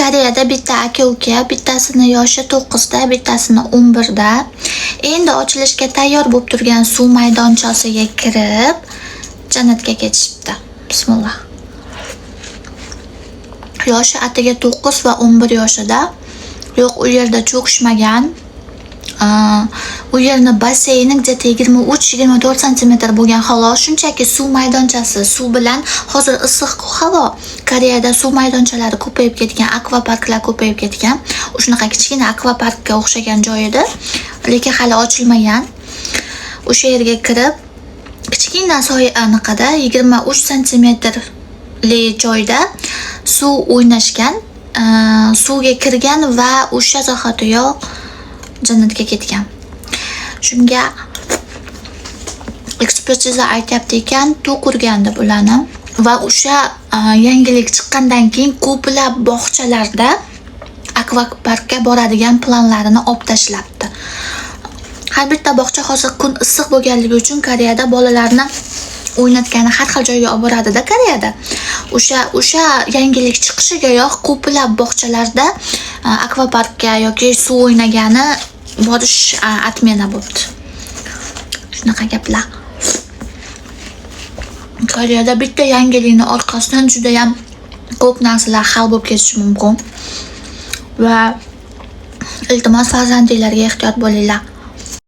Koreyada bitta aka-uka, bittasini yoshi 9da, bittasini 11da. Endi ochilishga tayyor bo'lib turgan suv maydonchasiga kirib, jannatga ketishibdi. Bismillah. Yoshi atiga 9 va 11 yoshida. Yo'q, u yerda cho'kishmagan. U yerni basseyni где-то 23-24 sm bo'lgan xolos, shunchaki suv maydonchasi, suv bilan hozir issiq havo. Koreyada suv maydonchalari ko'payib ketgan, akvaparklar ko'payib ketgan. Shunaqa kichkina akvaparkga o'xshagan joy edi, lekin hali ochilmagan. O'sha yerga kirib, kichkina aniqada 23 sm li joyda suv o'ynashgan, suvga kirgan va o'sha zahotiyoq jannatga ketgan. Shunga ekspertiza aytayapti ekan, to'q urgandi bularni va o'sha yangilik chiqqandan keyin ko'plab bog'chalarda akvaparkka boradigan planlarini olib tashlabdi. Har bitta bog'cha hozir kun issiq bo'lganligi uchun Koreyada bolalarni o'ynatgani har xil joyga olib boradi-da Koreyada. O'sha yangilik chiqishigayoq ko'plab bog'chalarda akvaparkka yoki suv o'ynagani borish atmena bo'ldi. Shunaqa gaplar. Koreyada bitta yangilikni orqasidan juda ham ko'p narsalar hal bo'lib ketishi mumkin. Va iltimos farzandinglarga ehtiyot bo'linglar.